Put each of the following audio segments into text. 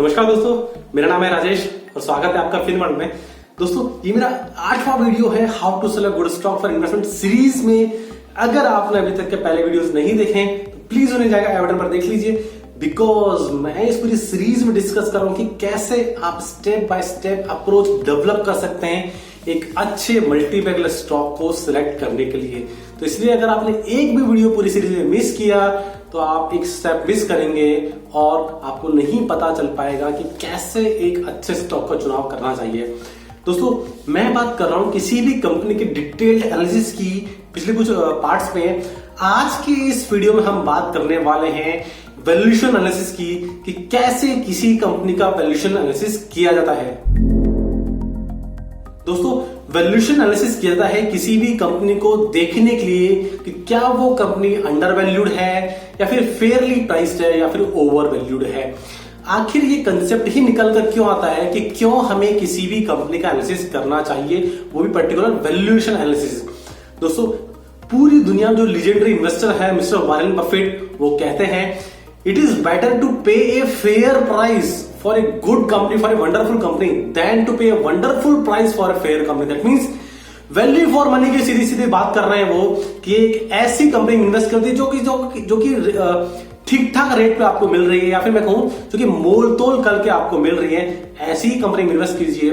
नमस्कार दोस्तों, मेरा नाम है राजेश और स्वागत है आपका फिनवर्ल्ड में। दोस्तों, ये मेरा 8वां वीडियो है how to sell a good stock for investment series में। अगर आपने अभी तक के पहले वीडियोस नहीं देखे तो प्लीज उन्हें जाकर आई बटन पर देख लीजिए, बिकॉज मैं इस पूरी सीरीज में डिस्कस कर रहा हूं कि कैसे आप step by step approach develop कर सकते हैं एक अच्छे मल्टीबैगल स्टॉक को सिलेक्ट करने के लिए। तो इसलिए अगर आपने एक भी वीडियो पूरी सीरीज में मिस किया तो आप एक स्टेप मिस करेंगे और आपको नहीं पता चल पाएगा कि कैसे एक अच्छे स्टॉक का चुनाव करना चाहिए। दोस्तों, मैं बात कर रहा हूं किसी भी कंपनी की डिटेल्ड एनालिसिस की पिछले कुछ पार्ट्स में। आज की इस वीडियो में हम बात करने वाले हैं वैल्यूएशन एनालिसिस की, कि कैसे किसी कंपनी का वैल्यूएशन एनालिसिस किया जाता है। दोस्तों, वैल्यूएशन एनालिसिस किया जाता है किसी भी कंपनी को देखने के लिए कि क्या वो कंपनी अंडर वैल्यूड है या फिर फेयरली प्राइस्ड है या फिर ओवर वैल्यूड है। आखिर ये कंसेप्ट ही निकल कर क्यों आता है कि क्यों हमें किसी भी कंपनी का एनालिसिस करना चाहिए, वो भी पर्टिकुलर वैल्यूएशन एनालिसिस। दोस्तों, पूरी दुनिया में जो लीजेंडरी इन्वेस्टर है मिस्टर वॉरेन बफेट, वो कहते हैं इट इज बेटर टू पे a fair price for a good company, for a wonderful company, than to pay a wonderful price for a fair company. That means value for money की सीधी सीधी बात कर रहे हैं वो कि एक ऐसी कंपनी इन्वेस्ट करती है जो कि ठीक ठाक रेट पे आपको मिल रही है, या फिर मैं कहूं जो कि मोल तोल करके आपको मिल रही है, ऐसी ही कंपनी में इन्वेस्ट कीजिए।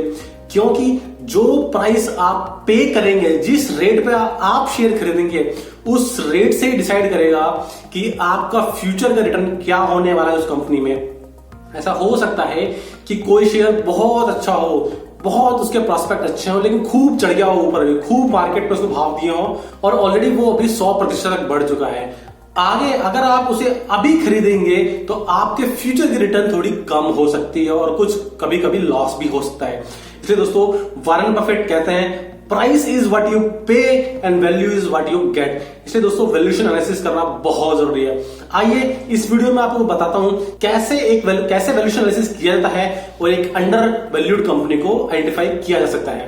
क्योंकि जो प्राइस आप पे करेंगे, जिस रेट पे आप शेयर खरीदेंगे, उस रेट से ही डिसाइड करेगा कि आपका फ्यूचर का रिटर्न क्या होने वाला है उस कंपनी में। ऐसा हो सकता है कि कोई शेयर बहुत अच्छा हो, बहुत उसके प्रोस्पेक्ट अच्छे हो, लेकिन खूब चढ़ गया हो ऊपर, खूब मार्केट में उसको भाव दिए हो और ऑलरेडी वो अभी 100% तक बढ़ चुका है। आगे अगर आप उसे अभी खरीदेंगे तो आपके फ्यूचर की रिटर्न थोड़ी कम हो सकती है और कुछ कभी कभी लॉस भी हो सकता है। इसलिए दोस्तों, वॉरेन बफेट कहते हैं प्राइस इज व्हाट यू पे and value is what you get. इसलिए दोस्तों, वैल्यूएशन एनालिसिस करना बहुत जरूरी है। आइए इस वीडियो में आपको बताता हूं कैसे वैल्यूएशन एनालिसिस किया जाता है और एक अंडर वैल्यूड कंपनी को आइडेंटिफाई किया जा सकता है।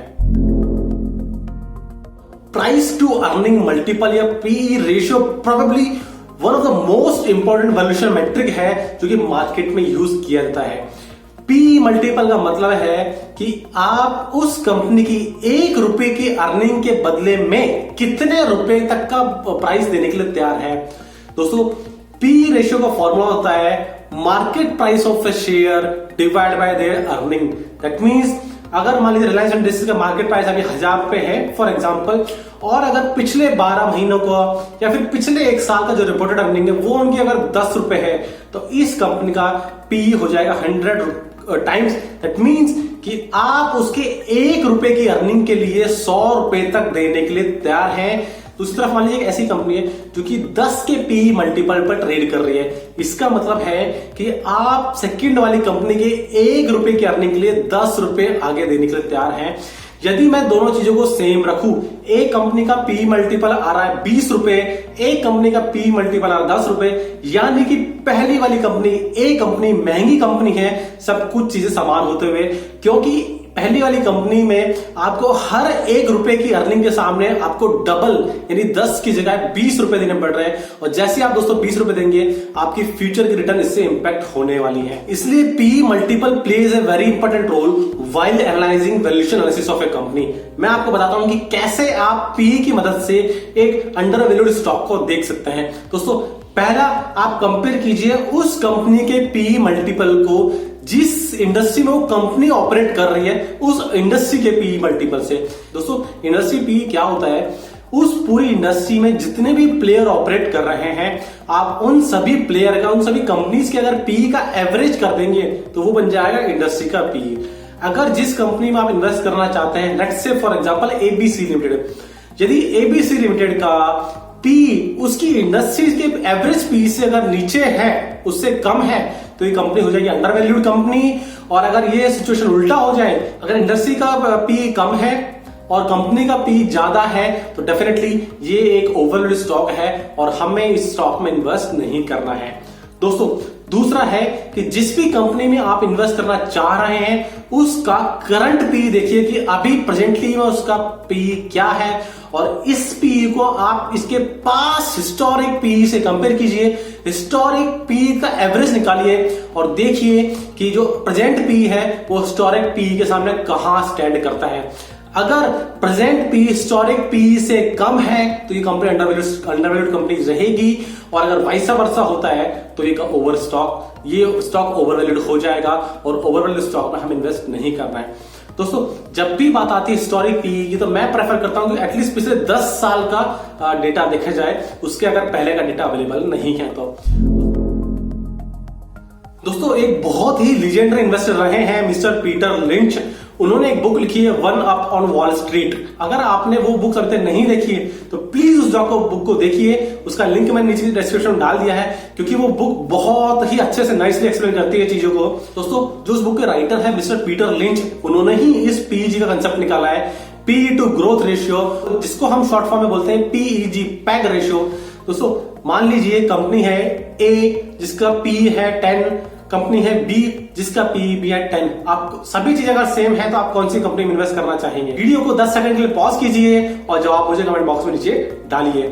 प्राइस टू अर्निंग मल्टीपल या PE ratio probably one of the most important valuation metric है जो कि मार्केट में यूज किया जाता है। पी मल्टीपल का मतलब है कि आप उस कंपनी की 1 रुपए की अर्निंग के बदले में कितने रुपए तक का प्राइस देने के लिए तैयार है। दोस्तों, पी रेशियो का फॉर्मूला होता है market price of A share divide by there earning. That means अगर मान लीजिए रिलायंस इंडस्ट्रीज का मार्केट प्राइस अभी 1000 रुपए है फॉर एग्जांपल, और अगर पिछले 12 महीनों का या फिर पिछले 1 साल का जो रिपोर्टेड अर्निंग है वो उनकी अगर 10 रुपए है, तो इस कंपनी का पी हो जाएगा 100 टाइम्स। दैट मीन्स कि आप उसके 1 रुपए की अर्निंग के लिए 100 रुपए तक देने के लिए तैयार हैं। दूसरी तरफ मान लीजिए एक ऐसी कंपनी है जो कि 10 के पी मल्टीपल पर ट्रेड कर रही है। इसका मतलब है कि आप सेकंड वाली कंपनी के 1 रुपए की अर्निंग के लिए 10 रुपए आगे देने के लिए तैयार हैं। यदि मैं दोनों चीजों को सेम रखूं, एक कंपनी का पी मल्टीपल आ रहा है 20 रुपए, एक कंपनी का पी मल्टीपल आ रहा है 10 रुपए, यानी कि पहली वाली कंपनी एक कंपनी महंगी कंपनी है सब कुछ चीजें समान होते हुए, क्योंकि पहली वाली कंपनी में आपको हर 1 रुपए की अर्निंग के सामने आपको डबल यानी 10 की जगह 20 रुपए देने पड़ रहे हैं। और जैसे आप दोस्तों 20 रुपए देंगे, आपकी फ्यूचर की रिटर्न इससे इंपैक्ट होने वाली है। इसलिए P multiple plays a very important role while analysing valuation analysis of a company. मैं आपको बताता हूं कि कैसे आप पी की मदद से एक अंडर वैल्यूड स्टॉक को देख सकते हैं। दोस्तों, पहला आप कंपेयर कीजिए उस कंपनी के पी मल्टीपल को जिस इंडस्ट्री में वो कंपनी ऑपरेट कर रही है, उस इंडस्ट्री के पी मल्टीपल से। दोस्तों, इंडस्ट्री पी क्या होता है? उस पूरी इंडस्ट्री में जितने भी प्लेयर ऑपरेट कर रहे हैं, आप उन सभी प्लेयर का, उन सभी कंपनीज के अगर पी का एवरेज कर देंगे तो वो बन जाएगा इंडस्ट्री का पी। अगर जिस कंपनी में आप इन्वेस्ट करना चाहते हैं, let's say for example ABC limited, यदि एबीसी लिमिटेड का पी उसकी इंडस्ट्री के एवरेज पी से अगर नीचे है, उससे कम है, तो ये कंपनी हो जाएगी अंडर वैल्यूड कंपनी। और अगर ये सिचुएशन उल्टा हो जाए, अगर इंडस्ट्री का पी कम है और कंपनी का पी ज्यादा है, तो डेफिनेटली ये एक ओवरवैल्यूड स्टॉक है और हमें इस स्टॉक में इन्वेस्ट नहीं करना है। दोस्तों, दूसरा है कि जिस भी कंपनी में आप इन्वेस्ट करना चाह रहे हैं उसका करंट पी देखिए कि अभी प्रेजेंटली में उसका पी क्या है, और इस पी को आप इसके पास हिस्टोरिक पी से कंपेयर कीजिए हिस्टोरिक पी का एवरेज निकालिए और देखिए कि जो प्रेजेंट पी है वो हिस्टोरिक पी के सामने कहां स्टैंड करता है। अगर प्रेजेंट पी हिस्टोरिक पी से कम है तो ये कंपनी अंडरवैल्यूड कंपनी रहेगी, और अगर वाइसा वर्सा होता है तो ये स्टॉक ओवरवैल्यूड हो जाएगा, और ओवरवैल्यूड स्टॉक में हम इन्वेस्ट नहीं करना है। दोस्तों, जब भी बात आती है हिस्टोरिक पी की तो मैं प्रेफर करता हूं कि एटलीस्ट पिछले 10 साल का डेटा देखा जाए, उसके अगर पहले का डेटा अवेलेबल नहीं है तो। दोस्तों, एक बहुत ही लीजेंडरी इन्वेस्टर रहे हैं मिस्टर पीटर लिंच। उन्होंने एक बुक लिखी है one up on wall street. अगर आपने वो बुक अभी तक नहीं देखी है तो प्लीज उस बुक को देखिए। उसका लिंक मैंने नीचे डिस्क्रिप्शन में डाल दिया है, क्योंकि वो बुक बहुत ही अच्छे से नाइसली एक्सप्लेन करती है चीजों को। दोस्तों, जो उस बुक के राइटर है मिस्टर पीटर लिंच, उन्होंने ही इस पीईजी का कंसेप्ट निकाला है, पी टू ग्रोथ रेशियो, जिसको हम शॉर्ट फॉर्म में बोलते हैं पीईजी, पैग रेशियो। दोस्तों, मान लीजिए कंपनी है ए जिसका पी है 10, कंपनी है बी जिसका पी भी है 10। आप सभी चीजें अगर सेम है तो आप कौन सी कंपनी में इन्वेस्ट करना चाहेंगे? वीडियो को 10 सेकंड के लिए पॉज कीजिए और जवाब मुझे कमेंट बॉक्स में नीचे डालिए।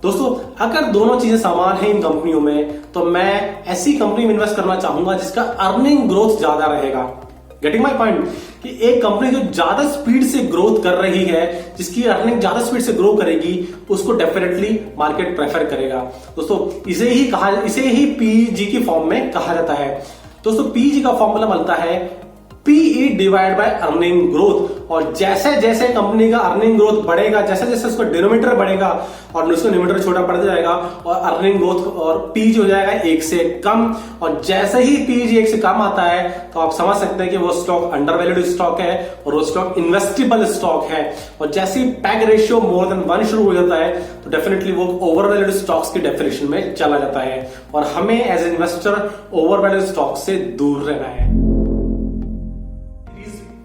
दोस्तों, अगर दोनों चीजें समान है इन कंपनियों में तो मैं ऐसी कंपनी में इन्वेस्ट करना चाहूंगा जिसका अर्निंग ग्रोथ ज्यादा रहेगा। गेटिंग माई पॉइंट कि एक कंपनी जो ज्यादा स्पीड से ग्रोथ कर रही है, जिसकी अर्निंग ज्यादा स्पीड से ग्रो करेगी, उसको डेफिनेटली मार्केट प्रेफर करेगा। दोस्तों, इसे ही पीईजी की फॉर्म में कहा जाता है। दोस्तों, पीईजी का फॉर्मूला बनता है PE divide by earning growth, और जैसे जैसे कंपनी का अर्निंग ग्रोथ बढ़ेगा, जैसे जैसे उसका डिनोमिनेटर बढ़ेगा और उसका न्यूमरेटर छोटा पड़ जाएगा, और अर्निंग ग्रोथ और पीजी हो जाएगा 1 से कम। और जैसे ही पीजी 1 से कम आता है तो आप समझ सकते हैं कि वो स्टॉक अंडरवैल्यूड स्टॉक है और वो स्टॉक इन्वेस्टेबल स्टॉक है। और जैसे ही पैग रेशियो मोर देन 1 शुरू हो जाता है तो डेफिनेटली वो ओवरवैल्यूड स्टॉक्स की डेफिनेशन में चला जाता है, और हमें as a investor overvalued stock से दूर रहना है।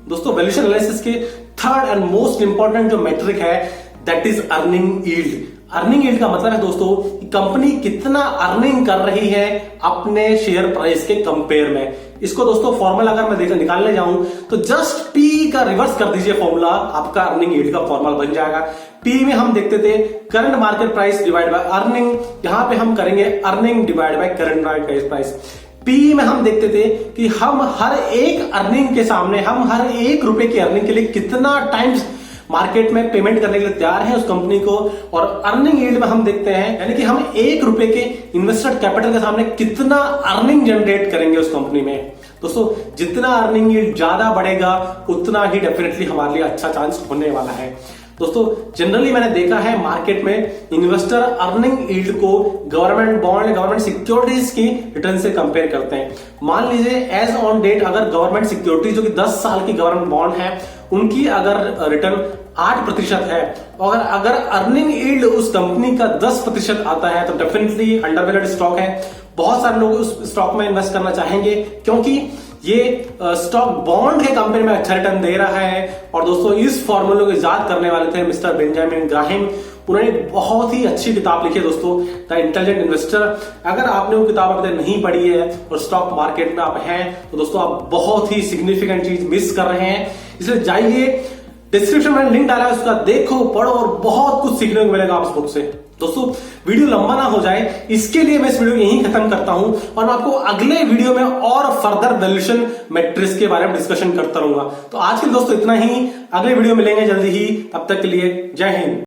दोस्तों, वैल्यूएशन एनालिसिस के थर्ड एंड मोस्ट इंपॉर्टेंट जो मेट्रिक है that is earning yield. Earning yield का मतलब है दोस्तों कि कंपनी कितना अर्निंग कर रही है अपने शेयर प्राइस के कंपेयर में। इसको दोस्तों फॉर्मूला अगर मैं निकालने जाऊं तो जस्ट पी का रिवर्स कर दीजिए फॉर्मूला, आपका अर्निंग यील्ड का फॉर्मूला बन जाएगा। पी में हम देखते थे current market price divide by earning, यहां पे हम करेंगे earning divide by current market price. P में हम देखते थे कि हम हर एक अर्निंग के सामने, हम हर 1 रुपए की अर्निंग के लिए कितना टाइम्स मार्केट में पेमेंट करने के लिए तैयार है उस कंपनी को। और अर्निंग यील्ड में हम देखते हैं यानी कि हम 1 रुपए के इन्वेस्टेड कैपिटल के सामने कितना अर्निंग जनरेट करेंगे उस कंपनी में। दोस्तों, जितना अर्निंग यील्ड ज्यादा बढ़ेगा उतना ही डेफिनेटली हमारे लिए अच्छा चांस होने वाला है। दोस्तों, जनरली मैंने देखा है मार्केट में इन्वेस्टर अर्निंग यील्ड को गवर्नमेंट बॉन्ड, गवर्नमेंट सिक्योरिटीज की रिटर्न से कंपेयर करते हैं। मान लीजिए एज ऑन डेट अगर गवर्नमेंट सिक्योरिटीज जो कि 10 साल की गवर्नमेंट बॉन्ड है उनकी अगर रिटर्न 8% है, और अगर अर्निंग यील्ड उस कंपनी का 10% आता है तो डेफिनेटली अंडरवैल्यूड स्टॉक है। बहुत सारे लोग उस स्टॉक में इन्वेस्ट करना चाहेंगे क्योंकि ये स्टॉक बॉन्ड के कंपनी में अच्छा रिटर्न दे रहा है। और दोस्तों, इस फॉर्मूले को इजाद करने वाले थे मिस्टर बेंजामिन ग्राहम। उन्होंने बहुत ही अच्छी किताब लिखी है दोस्तों, द इंटेलिजेंट इन्वेस्टर। अगर आपने वो किताब अभी तक नहीं पढ़ी है और स्टॉक मार्केट में आप हैं तो दोस्तों आप बहुत ही सिग्निफिकेंट चीज मिस कर रहे हैं। इसलिए जाइए, डिस्क्रिप्शन में लिंक डाला है, उसका देखो, पढ़ो और बहुत कुछ सीखने को मिलेगा आप उस बुक से। दोस्तों, वीडियो लंबा ना हो जाए इसके लिए मैं इस वीडियो को यहीं खत्म करता हूं, और मैं आपको अगले वीडियो में और फर्दर वैल्यूएशन मैट्रिक्स के बारे में डिस्कशन करता रहूंगा। तो आज के दोस्तों इतना ही, अगले वीडियो मिलेंगे जल्दी ही, तब तक के लिए जय हिंद।